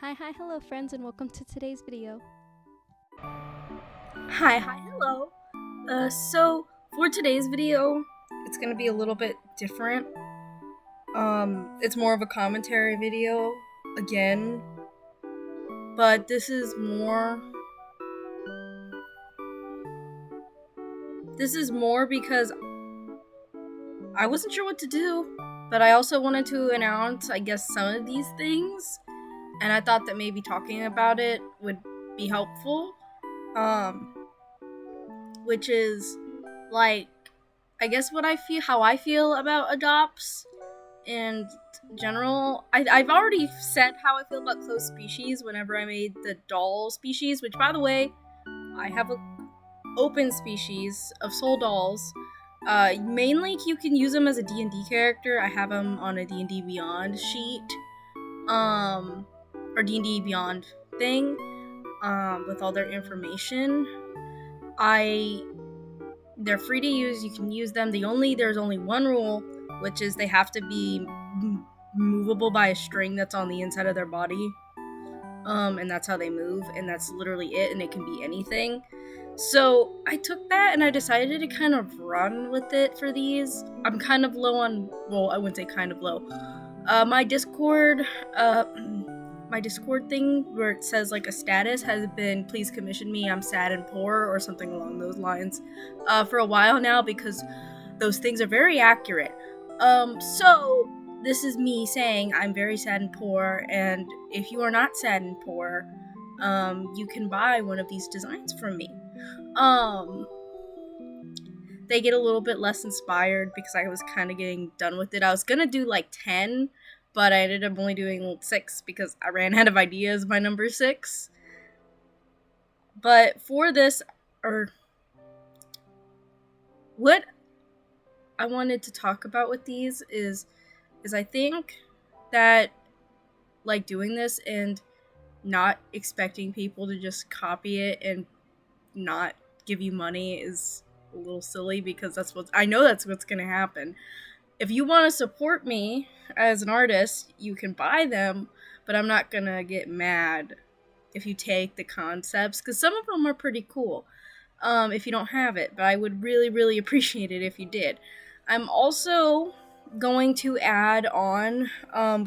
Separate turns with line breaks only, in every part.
Hello friends, and welcome to today's video.
Hello. So for today's video, it's gonna be a little bit different. It's more of a commentary video again, but this is more because I wasn't sure what to do, but I also wanted to announce, I guess, some of these things, and I thought that maybe talking about it would be helpful. Which is like, I guess how I feel about adopts in general. I've already said how I feel about closed species whenever I made the doll species, which, by the way, I have a open species of soul dolls. Mainly you can use them as a D&D character. I have them on a D&D Beyond sheet, or D&D Beyond thing, with all their information. They're free to use. You can use them. There's only one rule, which is they have to be movable by a string that's on the inside of their body. And that's how they move, and that's literally it, and it can be anything. So I took that and I decided to kind of run with it for these. I'm kind of low on, well, I wouldn't say kind of low. My Discord thing where it says like a status has been, please commission me, I'm sad and poor, or something along those lines, for a while now, because those things are very accurate. So this is me saying I'm very sad and poor, and if you are not sad and poor, you can buy one of these designs from me. They get a little bit less inspired because I was kind of getting done with it. I was gonna do like 10, but I ended up only doing 6 because I ran out of ideas by number 6. But for this, what I wanted to talk about with these is I think that, like, doing this and not expecting people to just copy it and not give you money is a little silly, because that's what's gonna happen. If you want to support me as an artist, you can buy them, but I'm not gonna get mad if you take the concepts, because some of them are pretty cool, if you don't have it, but I would really, really appreciate it if you did. I'm also going to add on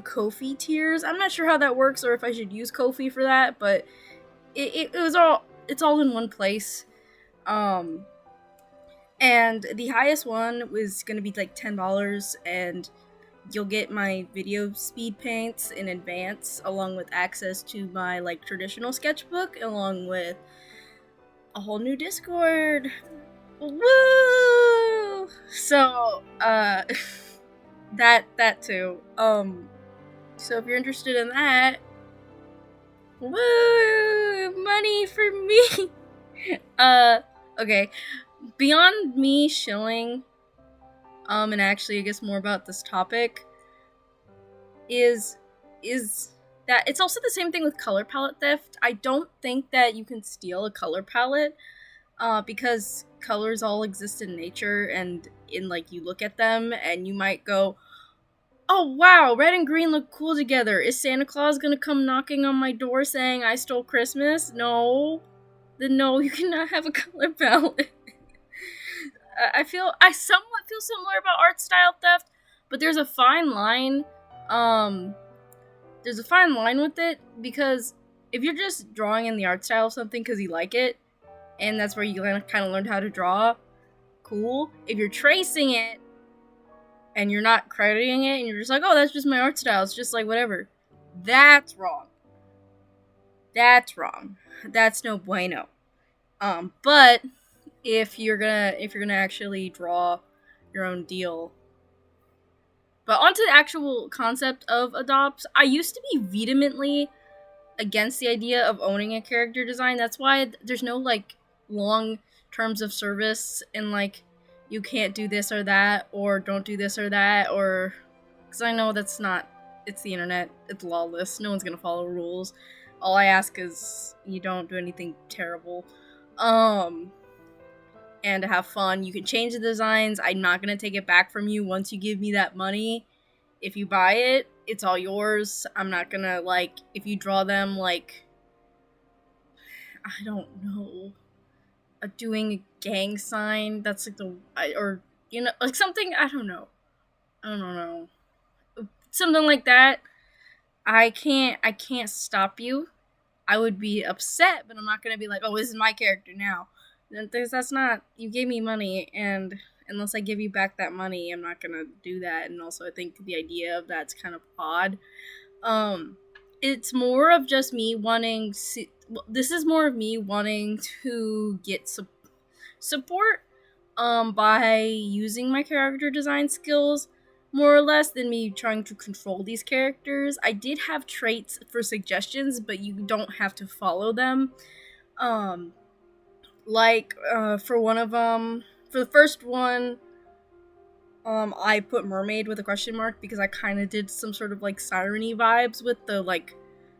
Ko-fi tiers. I'm not sure how that works or if I should use Ko-fi for that, but it's all in one place. And the highest one was going to be like $10, and you'll get my video speed paints in advance, along with access to my like traditional sketchbook, along with a whole new Discord. Woo! So, that too. So if you're interested in that, woo! Money for me! Okay. Beyond me shilling, and actually I guess more about this topic, is that it's also the same thing with color palette theft. I don't think that you can steal a color palette, because colors all exist in nature, and in, like, you look at them and you might go, oh wow, red and green look cool together. Is Santa Claus gonna come knocking on my door saying I stole Christmas? No. Then no, you cannot have a color palette. I somewhat feel similar about art style theft, but there's a fine line. There's a fine line with it, because if you're just drawing in the art style of something because you like it, and that's where you kind of learned how to draw, cool. If you're tracing it and you're not crediting it and you're just like, oh, that's just my art style, it's just like whatever, that's wrong. That's wrong. That's no bueno. But if you're gonna actually draw your own deal. But onto the actual concept of adopts, I used to be vehemently against the idea of owning a character design. That's why there's no like long terms of service, and like you can't do this or that, or don't do this or that, or because I know that's not. It's the internet. It's lawless. No one's gonna follow rules. All I ask is you don't do anything terrible. And to have fun. You can change the designs. I'm not gonna take it back from you once you give me that money. If you buy it, it's all yours. I'm not gonna, like, if you draw them, like, I don't know, doing a gang sign, that's like or, you know, like something, I don't know. Something like that. I can't stop you. I would be upset, but I'm not gonna be like, oh, this is my character now. That's not, you gave me money, and unless I give you back that money, I'm not gonna do that. And also, I think the idea of that's kind of odd. Um, it's more of just me wanting. This is more of me wanting to get support, by using my character design skills more or less than me trying to control these characters. I did have traits for suggestions, but you don't have to follow them. Um, for one of them, for the first one, I put mermaid with a question mark because I kind of did some sort of like siren-y vibes with the like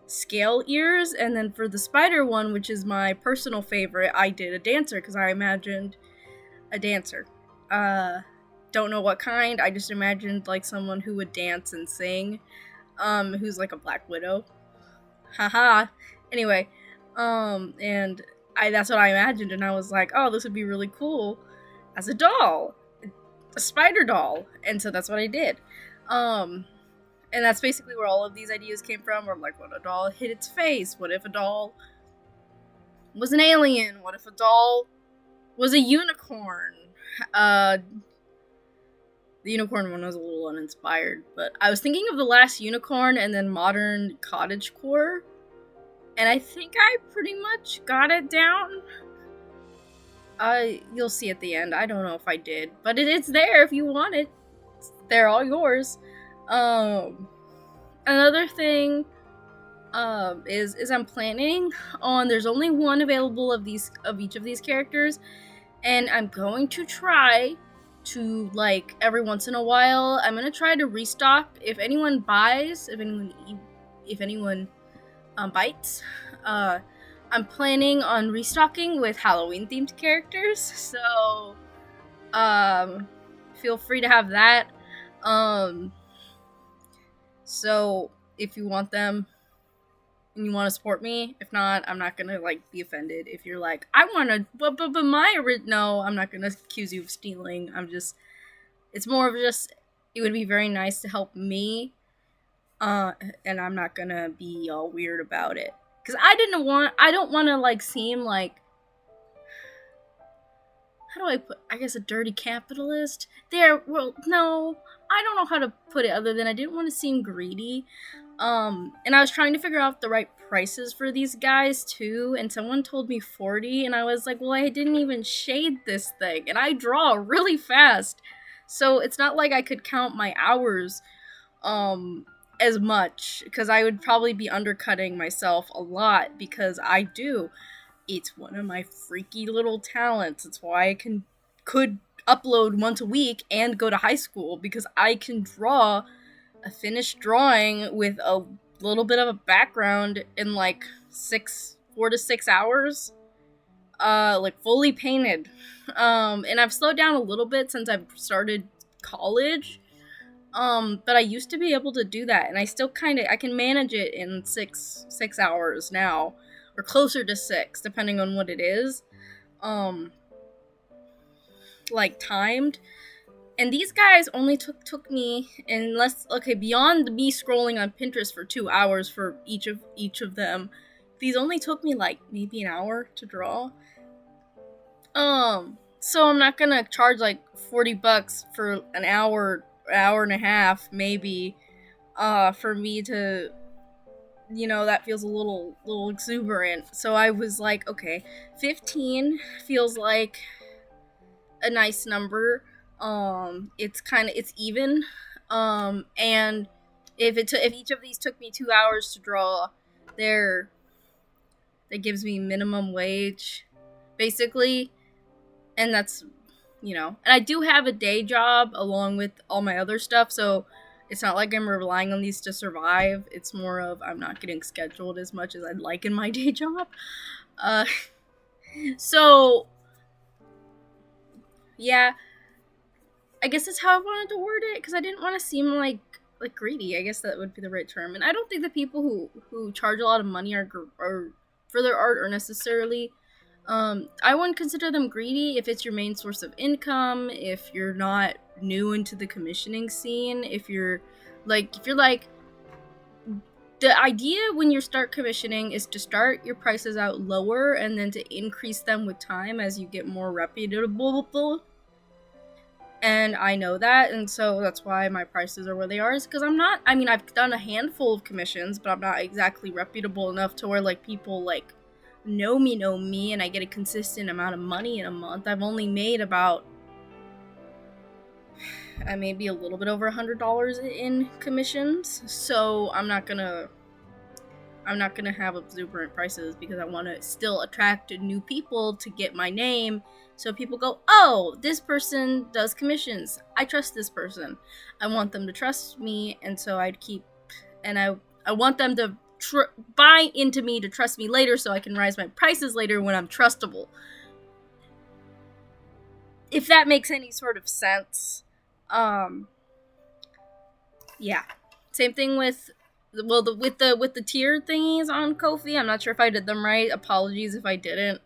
scale ears, and then for the spider one, which is my personal favorite, I did a dancer because I imagined a dancer. Don't know what kind. I just imagined like someone who would dance and sing, who's like a black widow. Haha. Anyway, and that's what I imagined, and I was like, oh, this would be really cool as a doll, a spider doll, and so that's what I did. And that's basically where all of these ideas came from. Where I'm like, what if a doll hit its face? What if a doll was an alien? What if a doll was a unicorn? The unicorn one was a little uninspired, but I was thinking of the last unicorn and then modern cottagecore, and I think I pretty much got it down. You'll see at the end. I don't know if I did, but it's there if you want it. They're all yours. Another thing, is I'm planning on. There's only one available of each of these characters, and I'm going to try to, like, every once in a while, I'm gonna try to restock. If anyone buys, if anyone bites, I'm planning on restocking with Halloween themed characters. So, feel free to have that. So if you want them and you want to support me, if not, I'm not gonna like be offended if you're like, I want to, but no, I'm not gonna accuse you of stealing. It's more of just, it would be very nice to help me, and I'm not gonna be all weird about it, because I don't want to like seem like, how do I put, I guess, a dirty capitalist there. Well, no, I don't know how to put it other than I didn't want to seem greedy. And I was trying to figure out the right prices for these guys too, and someone told me 40, and I was like, well, I didn't even shade this thing, and I draw really fast, so it's not like I could count my hours as much, because I would probably be undercutting myself a lot, because I do. It's one of my freaky little talents. It's why I could upload once a week and go to high school, because I can draw a finished drawing with a little bit of a background in like 4 to 6 hours, like fully painted. And I've slowed down a little bit since I've started college, but I used to be able to do that, and I still I can manage it in 6 hours now, or closer to 6, depending on what it is, like timed. And these guys only took me, beyond me scrolling on Pinterest for 2 hours for each of them, these only took me like maybe an hour to draw. So I'm not gonna charge like $40 for an hour and a half, maybe, for me to, that feels a little exuberant. So I was like, okay, 15 feels like a nice number. It's even. And if each of these took me 2 hours to draw, that gives me minimum wage, basically. And that's, and I do have a day job along with all my other stuff, so it's not like I'm relying on these to survive. It's more of, I'm not getting scheduled as much as I'd like in my day job. So, yeah, I guess that's how I wanted to word it, because I didn't want to seem like like greedy. I guess that would be the right term. And I don't think the people who charge a lot of money are for their art are necessarily. I wouldn't consider them greedy if it's your main source of income. If you're not new into the commissioning scene, if you're like the idea when you start commissioning is to start your prices out lower and then to increase them with time as you get more reputable. And I know that, and so that's why my prices are where they are, is because I've done a handful of commissions, but I'm not exactly reputable enough to where, like, people, like, know me, and I get a consistent amount of money in a month. I've only made about, maybe a little bit over $100 in commissions, so I'm not gonna have exuberant prices because I want to still attract new people to get my name. So people go, oh, this person does commissions. I trust this person. I want them to trust me, and so I want them to buy into me to trust me later so I can raise my prices later when I'm trustable. If that makes any sort of sense. Yeah. Same thing with with the tier thingies on Ko-fi. I'm not sure if I did them right. Apologies if I didn't.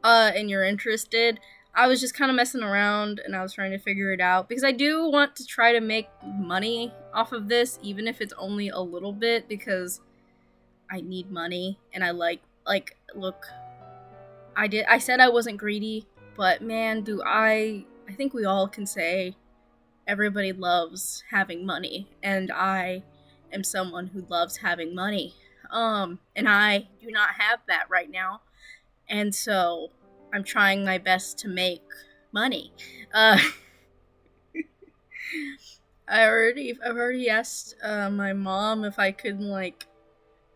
And you're interested. I was just kind of messing around and I was trying to figure it out because I do want to try to make money off of this, even if it's only a little bit, because I need money and I look, I said I wasn't greedy, but man, I think we all can say everybody loves having money, and I am someone who loves having money. And I do not have that right now. And so I'm trying my best to make money. I've already asked my mom if I could like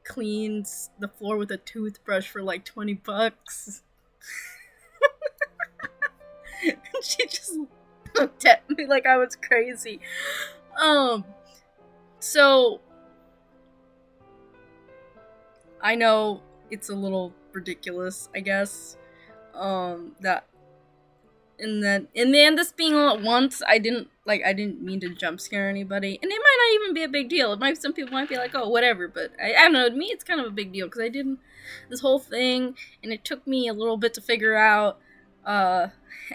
clean the floor with a toothbrush for like $20. And she just looked at me like I was crazy. So I know it's a little ridiculous, I guess. That in the end, this being all at once, I didn't mean to jump scare anybody, and it might not even be a big deal. Some people might be like, oh, whatever, but I don't know. To me, it's kind of a big deal because I did this whole thing, and it took me a little bit to figure out.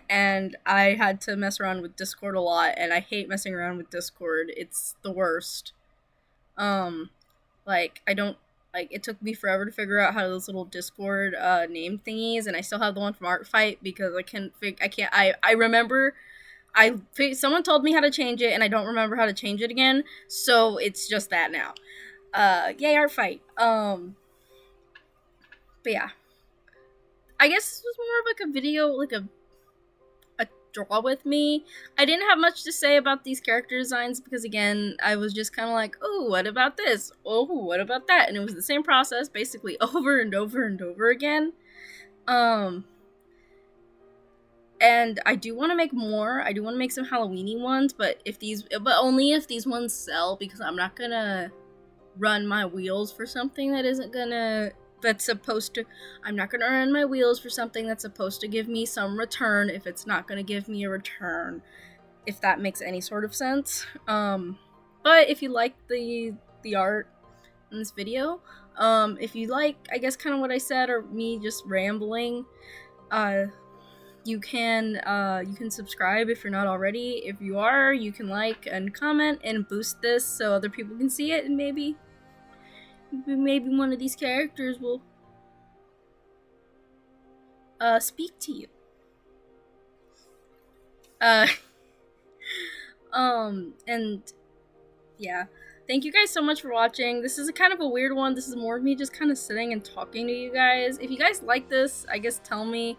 And I had to mess around with Discord a lot, and I hate messing around with Discord. It's the worst. It took me forever to figure out how those little Discord name thingies, and I still have the one from Art Fight because I remember someone told me how to change it, and I don't remember how to change it again, so it's just that now. Yay, Art Fight. But yeah. I guess this was more of like a video, like a draw with me. I didn't have much to say about these character designs because, again, I was just kind of like, oh, what about this? Oh, what about that? And it was the same process basically over and over and over again. And I do want to make more. I do want to make some Halloween-y ones, but only if these ones sell, because I'm not gonna run my wheels for something that I'm not gonna earn my wheels for something that's supposed to give me some return if it's not gonna give me a return, if that makes any sort of sense. But if you like the art in this video, if you like, I guess, kind of what I said, or me just rambling, you can subscribe if you're not already. If you are, you can like and comment and boost this so other people can see it, and maybe one of these characters will speak to you. And yeah, thank you guys so much for watching. This is a kind of a weird one. This is more of me just kind of sitting and talking to you guys. If you guys like this, I guess tell me.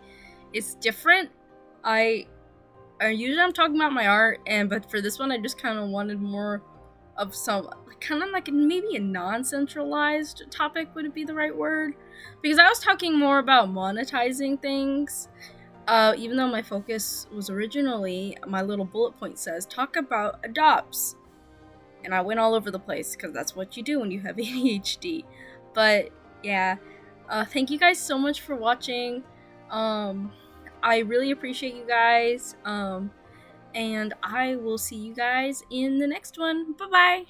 It's different. Usually I'm talking about my art, but for this one I just kind of wanted more of some kind of like maybe a non-centralized topic would be the right word, because I was talking more about monetizing things, even though my focus was originally, my little bullet point says talk about adopts, and I went all over the place because that's what you do when you have ADHD. But yeah, thank you guys so much for watching. I really appreciate you guys, and I will see you guys in the next one. Bye bye.